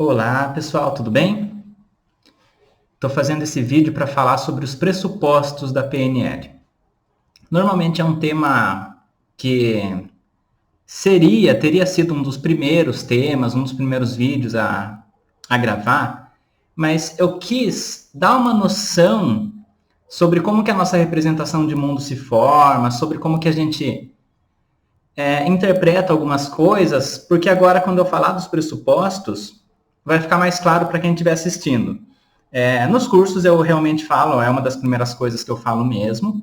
Olá, pessoal, tudo bem? Estou fazendo esse vídeo para falar sobre os pressupostos da PNL. Normalmente é um tema que teria sido um dos primeiros temas, um dos primeiros vídeos a gravar, mas eu quis dar uma noção sobre como que a nossa representação de mundo se forma, sobre como que a gente interpreta algumas coisas, porque agora quando eu falar dos pressupostos, vai ficar mais claro para quem estiver assistindo. Nos cursos eu realmente falo, é uma das primeiras coisas que eu falo mesmo,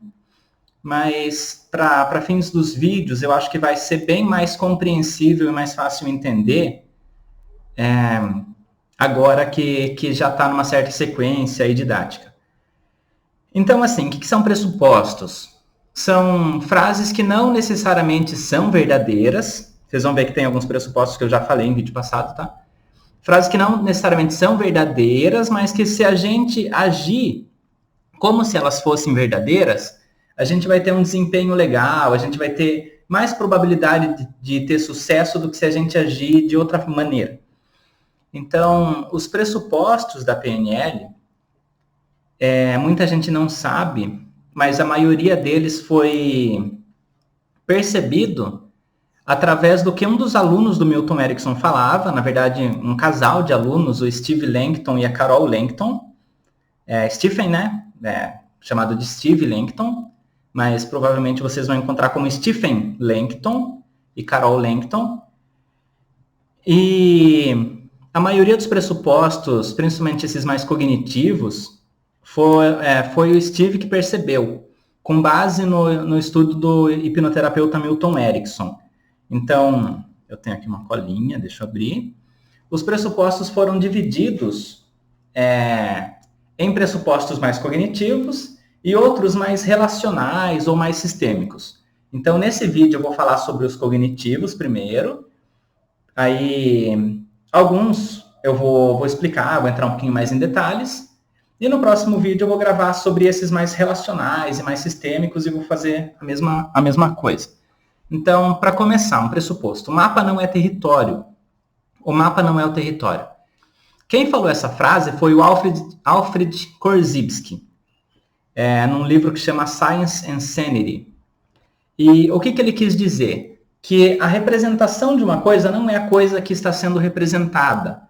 mas para fins dos vídeos eu acho que vai ser bem mais compreensível e mais fácil entender agora que já está numa certa sequência aí didática. Então, assim, o que são pressupostos? São frases que não necessariamente são verdadeiras. Vocês vão ver que tem alguns pressupostos que eu já falei em vídeo passado, tá? Frases que não necessariamente são verdadeiras, mas que se a gente agir como se elas fossem verdadeiras, a gente vai ter um desempenho legal, a gente vai ter mais probabilidade de ter sucesso do que se a gente agir de outra maneira. Então, os pressupostos da PNL, muita gente não sabe, mas a maioria deles foi percebido através do que um dos alunos do Milton Erickson falava, na verdade, um casal de alunos, o Steve Langton e a Carol Langton, Stephen, né? Chamado de Steve Langton, mas provavelmente vocês vão encontrar como Stephen Langton e Carol Langton. E a maioria dos pressupostos, principalmente esses mais cognitivos, foi o Steve que percebeu, com base no estudo do hipnoterapeuta Milton Erickson. Então, eu tenho aqui uma colinha, deixa eu abrir. Os pressupostos foram divididos em pressupostos mais cognitivos e outros mais relacionais ou mais sistêmicos. Então, nesse vídeo eu vou falar sobre os cognitivos primeiro, aí alguns eu vou explicar, vou entrar um pouquinho mais em detalhes, e no próximo vídeo eu vou gravar sobre esses mais relacionais e mais sistêmicos e vou fazer a mesma coisa. Então, para começar, um pressuposto. O mapa não é território. O mapa não é o território. Quem falou essa frase foi o Alfred Korzybski, num livro que chama Science and Sanity. E o que ele quis dizer? Que a representação de uma coisa não é a coisa que está sendo representada.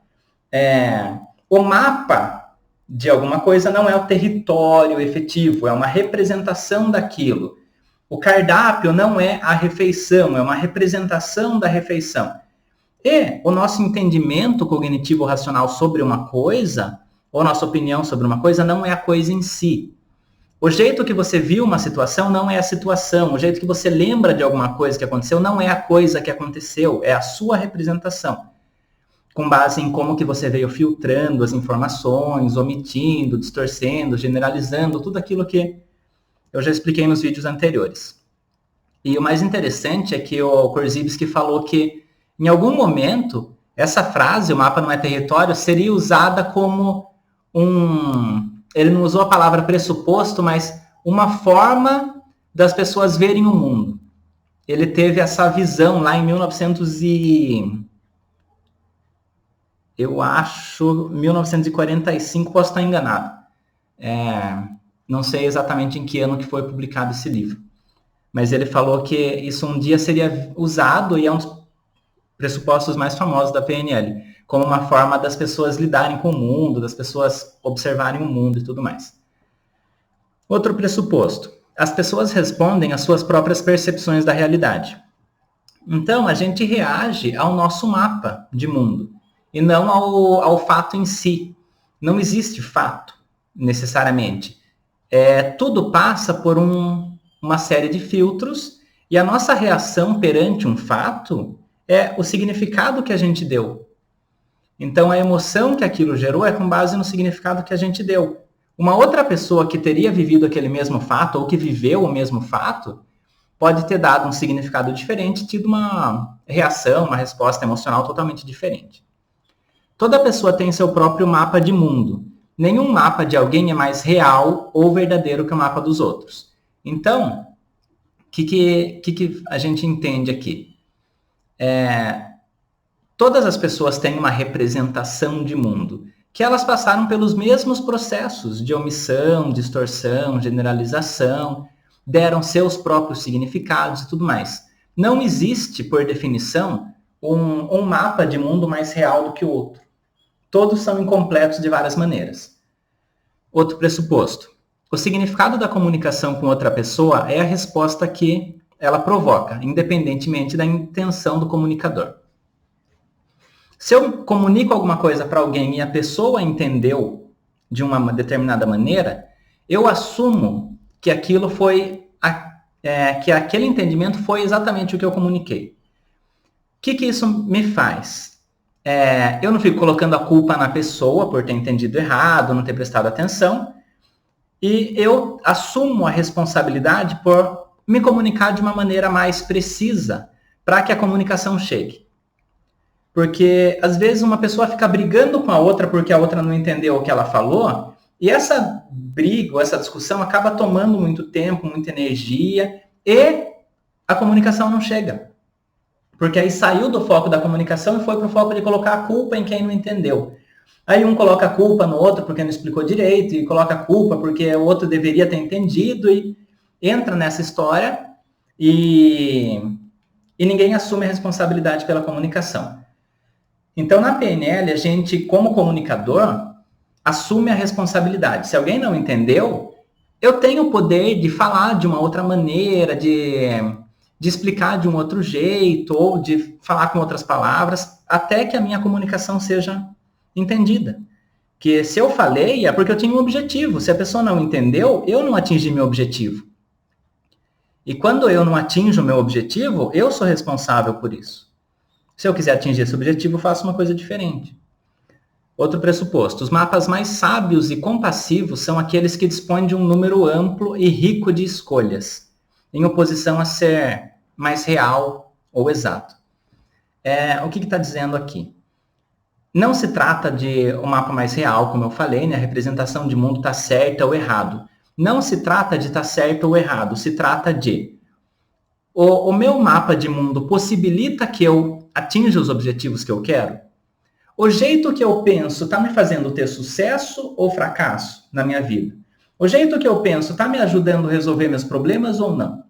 O mapa de alguma coisa não é o território efetivo, é uma representação daquilo. O cardápio não é a refeição, é uma representação da refeição. E o nosso entendimento cognitivo-racional sobre uma coisa, ou nossa opinião sobre uma coisa, não é a coisa em si. O jeito que você viu uma situação não é a situação. O jeito que você lembra de alguma coisa que aconteceu não é a coisa que aconteceu, é a sua representação. Com base em como que você veio filtrando as informações, omitindo, distorcendo, generalizando, tudo aquilo que eu já expliquei nos vídeos anteriores. E o mais interessante é que o Korzybski falou que, em algum momento, essa frase, o mapa não é território, seria usada como ele não usou a palavra pressuposto, mas uma forma das pessoas verem o mundo. Ele teve essa visão lá em 1945, posso estar enganado. Não sei exatamente em que ano que foi publicado esse livro. Mas ele falou que isso um dia seria usado, e é um dos pressupostos mais famosos da PNL, como uma forma das pessoas lidarem com o mundo, das pessoas observarem o mundo e tudo mais. Outro pressuposto. As pessoas respondem às suas próprias percepções da realidade. Então, a gente reage ao nosso mapa de mundo, e não ao fato em si. Não existe fato, necessariamente. Tudo passa por uma série de filtros, e a nossa reação perante um fato é o significado que a gente deu. Então, a emoção que aquilo gerou é com base no significado que a gente deu. Uma outra pessoa que teria vivido aquele mesmo fato, ou que viveu o mesmo fato, pode ter dado um significado diferente, tido uma reação, uma resposta emocional totalmente diferente. Toda pessoa tem seu próprio mapa de mundo. Nenhum mapa de alguém é mais real ou verdadeiro que o mapa dos outros. Então, o que a gente entende aqui? Todas as pessoas têm uma representação de mundo, que elas passaram pelos mesmos processos de omissão, distorção, generalização, deram seus próprios significados e tudo mais. Não existe, por definição, um mapa de mundo mais real do que o outro. Todos são incompletos de várias maneiras. Outro pressuposto. O significado da comunicação com outra pessoa é a resposta que ela provoca, independentemente da intenção do comunicador. Se eu comunico alguma coisa para alguém e a pessoa entendeu de uma determinada maneira, eu assumo que aquilo que aquele entendimento foi exatamente o que eu comuniquei. O que isso me faz? Eu não fico colocando a culpa na pessoa por ter entendido errado, não ter prestado atenção, e eu assumo a responsabilidade por me comunicar de uma maneira mais precisa para que a comunicação chegue. Porque, às vezes, uma pessoa fica brigando com a outra porque a outra não entendeu o que ela falou, e essa briga, essa discussão acaba tomando muito tempo, muita energia, e a comunicação não chega. Porque aí saiu do foco da comunicação e foi para o foco de colocar a culpa em quem não entendeu. Aí um coloca a culpa no outro porque não explicou direito, e coloca a culpa porque o outro deveria ter entendido, e entra nessa história e ninguém assume a responsabilidade pela comunicação. Então, na PNL, a gente, como comunicador, assume a responsabilidade. Se alguém não entendeu, eu tenho o poder de falar de uma outra maneira, de explicar de um outro jeito, ou de falar com outras palavras, até que a minha comunicação seja entendida. Que se eu falei, é porque eu tinha um objetivo. Se a pessoa não entendeu, eu não atingi meu objetivo. E quando eu não atinjo o meu objetivo, eu sou responsável por isso. Se eu quiser atingir esse objetivo, eu faço uma coisa diferente. Outro pressuposto. Os mapas mais sábios e compassivos são aqueles que dispõem de um número amplo e rico de escolhas, em oposição a ser mais real ou exato. O que está dizendo aqui? Não se trata de um mapa mais real, como eu falei, né? A representação de mundo está certa ou errado. Não se trata de estar certo ou errado, se trata de o meu mapa de mundo possibilita que eu atinja os objetivos que eu quero? O jeito que eu penso está me fazendo ter sucesso ou fracasso na minha vida? O jeito que eu penso está me ajudando a resolver meus problemas ou não?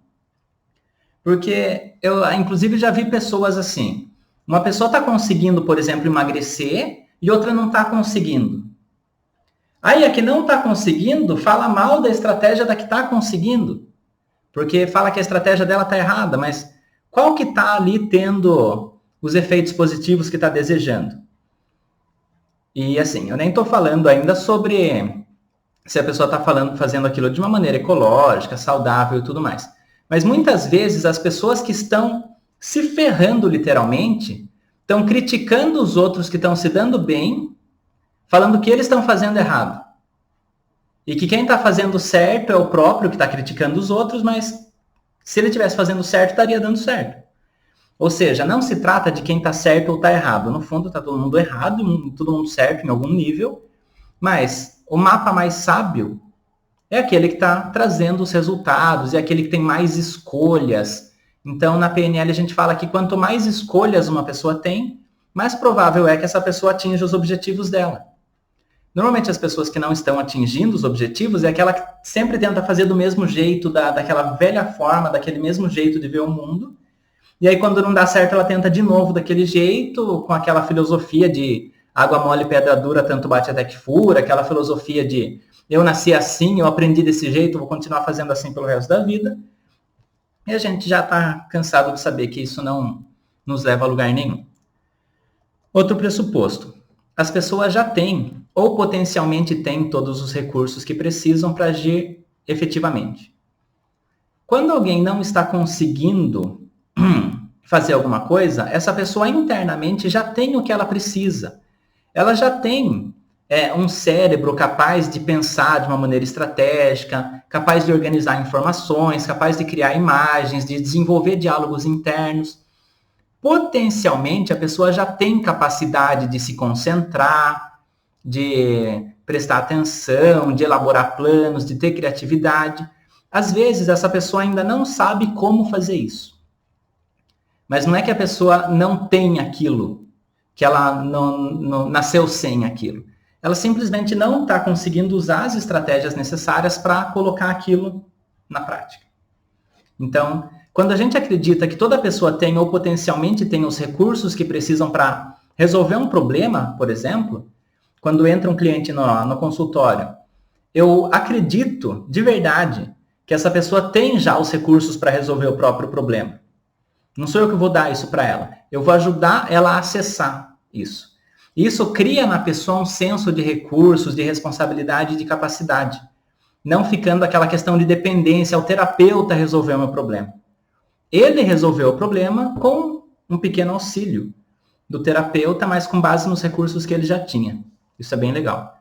Porque eu, inclusive, já vi pessoas assim. Uma pessoa está conseguindo, por exemplo, emagrecer e outra não está conseguindo. Aí a que não está conseguindo fala mal da estratégia da que está conseguindo. Porque fala que a estratégia dela está errada, mas qual que está ali tendo os efeitos positivos que está desejando? E assim, eu nem estou falando ainda sobre se a pessoa está fazendo aquilo de uma maneira ecológica, saudável e tudo mais. Mas muitas vezes as pessoas que estão se ferrando literalmente estão criticando os outros que estão se dando bem, falando que eles estão fazendo errado. E que quem está fazendo certo é o próprio que está criticando os outros, mas se ele estivesse fazendo certo, estaria dando certo. Ou seja, não se trata de quem está certo ou está errado. No fundo, está todo mundo errado, todo mundo certo em algum nível, mas o mapa mais sábio é aquele que está trazendo os resultados, é aquele que tem mais escolhas. Então, na PNL, a gente fala que quanto mais escolhas uma pessoa tem, mais provável é que essa pessoa atinja os objetivos dela. Normalmente, as pessoas que não estão atingindo os objetivos é aquela que sempre tenta fazer do mesmo jeito, daquela velha forma, daquele mesmo jeito de ver o mundo. E aí, quando não dá certo, ela tenta de novo daquele jeito, com aquela filosofia de água mole, pedra dura, tanto bate até que fura, aquela filosofia de eu nasci assim, eu aprendi desse jeito, vou continuar fazendo assim pelo resto da vida. E a gente já está cansado de saber que isso não nos leva a lugar nenhum. Outro pressuposto. As pessoas já têm, ou potencialmente têm, todos os recursos que precisam para agir efetivamente. Quando alguém não está conseguindo fazer alguma coisa, essa pessoa internamente já tem o que ela precisa. Ela já tem um cérebro capaz de pensar de uma maneira estratégica, capaz de organizar informações, capaz de criar imagens, de desenvolver diálogos internos. Potencialmente, a pessoa já tem capacidade de se concentrar, de prestar atenção, de elaborar planos, de ter criatividade. Às vezes, essa pessoa ainda não sabe como fazer isso. Mas não é que a pessoa não tem aquilo. que ela não nasceu sem aquilo. Ela simplesmente não está conseguindo usar as estratégias necessárias para colocar aquilo na prática. Então, quando a gente acredita que toda pessoa tem ou potencialmente tem os recursos que precisam para resolver um problema, por exemplo, quando entra um cliente no consultório, eu acredito de verdade que essa pessoa tem já os recursos para resolver o próprio problema. Não sou eu que vou dar isso para ela. Eu vou ajudar ela a acessar isso. Isso cria na pessoa um senso de recursos, de responsabilidade e de capacidade. Não ficando aquela questão de dependência, o terapeuta resolveu o meu problema. Ele resolveu o problema com um pequeno auxílio do terapeuta, mas com base nos recursos que ele já tinha. Isso é bem legal.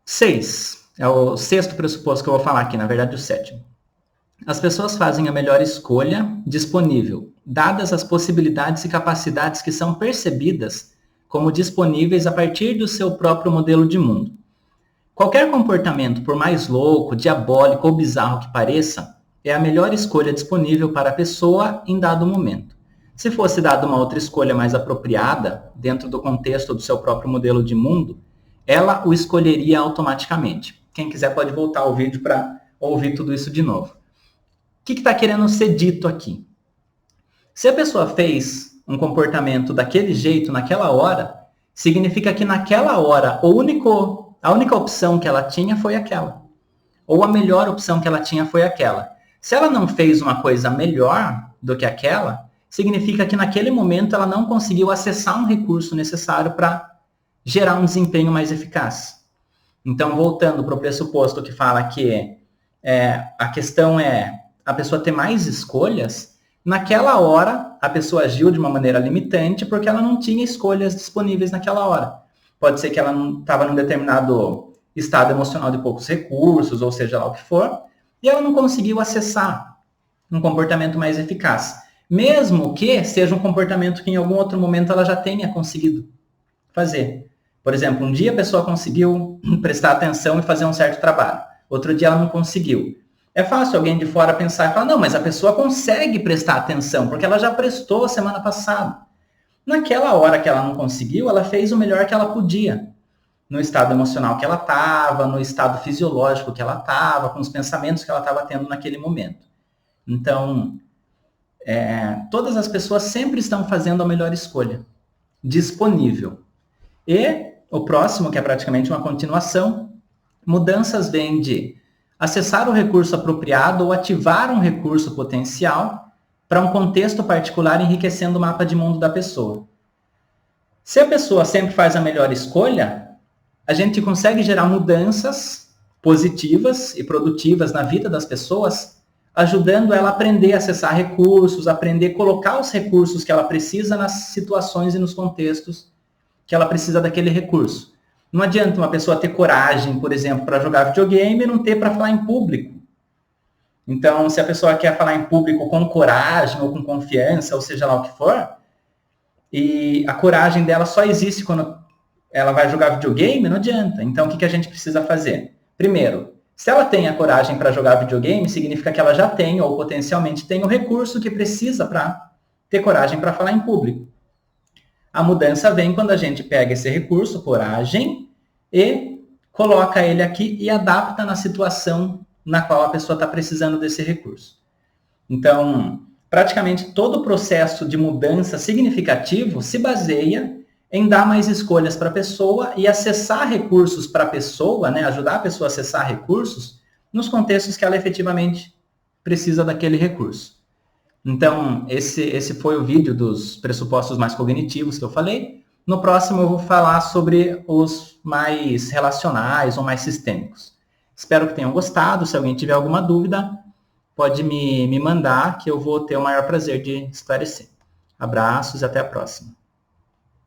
6. É o sexto pressuposto que eu vou falar aqui, na verdade o sétimo. As pessoas fazem a melhor escolha disponível, dadas as possibilidades e capacidades que são percebidas como disponíveis a partir do seu próprio modelo de mundo. Qualquer comportamento, por mais louco, diabólico ou bizarro que pareça, é a melhor escolha disponível para a pessoa em dado momento. Se fosse dada uma outra escolha mais apropriada, dentro do contexto do seu próprio modelo de mundo, ela o escolheria automaticamente. Quem quiser pode voltar ao vídeo para ouvir tudo isso de novo. O que está querendo ser dito aqui? Se a pessoa fez um comportamento daquele jeito, naquela hora, significa que naquela hora a única opção que ela tinha foi aquela. Ou a melhor opção que ela tinha foi aquela. Se ela não fez uma coisa melhor do que aquela, significa que naquele momento ela não conseguiu acessar um recurso necessário para gerar um desempenho mais eficaz. Então, voltando para o pressuposto que fala que a questão é a pessoa ter mais escolhas, naquela hora a pessoa agiu de uma maneira limitante porque ela não tinha escolhas disponíveis naquela hora. Pode ser que ela não estava num determinado estado emocional de poucos recursos, ou seja lá o que for, e ela não conseguiu acessar um comportamento mais eficaz. Mesmo que seja um comportamento que em algum outro momento ela já tenha conseguido fazer. Por exemplo, um dia a pessoa conseguiu prestar atenção e fazer um certo trabalho. Outro dia ela não conseguiu. É fácil alguém de fora pensar e falar, não, mas a pessoa consegue prestar atenção, porque ela já prestou semana passada. Naquela hora que ela não conseguiu, ela fez o melhor que ela podia. No estado emocional que ela estava, no estado fisiológico que ela estava, com os pensamentos que ela estava tendo naquele momento. Então, todas as pessoas sempre estão fazendo a melhor escolha disponível. E o próximo, que é praticamente uma continuação, mudanças vêm de acessar o recurso apropriado ou ativar um recurso potencial para um contexto particular, enriquecendo o mapa de mundo da pessoa. Se a pessoa sempre faz a melhor escolha, a gente consegue gerar mudanças positivas e produtivas na vida das pessoas, ajudando ela a aprender a acessar recursos, aprender a colocar os recursos que ela precisa nas situações e nos contextos que ela precisa daquele recurso. Não adianta uma pessoa ter coragem, por exemplo, para jogar videogame e não ter para falar em público. Então, se a pessoa quer falar em público com coragem ou com confiança, ou seja lá o que for, e a coragem dela só existe quando ela vai jogar videogame, não adianta. Então, o que a gente precisa fazer? Primeiro, se ela tem a coragem para jogar videogame, significa que ela já tem, ou potencialmente tem, o recurso que precisa para ter coragem para falar em público. A mudança vem quando a gente pega esse recurso, coragem, e coloca ele aqui e adapta na situação na qual a pessoa está precisando desse recurso. Então, praticamente todo o processo de mudança significativo se baseia em dar mais escolhas para a pessoa e acessar recursos para a pessoa, né, ajudar a pessoa a acessar recursos nos contextos que ela efetivamente precisa daquele recurso. Então, esse foi o vídeo dos pressupostos mais cognitivos que eu falei. No próximo eu vou falar sobre os mais relacionais ou mais sistêmicos. Espero que tenham gostado. Se alguém tiver alguma dúvida, pode me mandar, que eu vou ter o maior prazer de esclarecer. Abraços e até a próxima.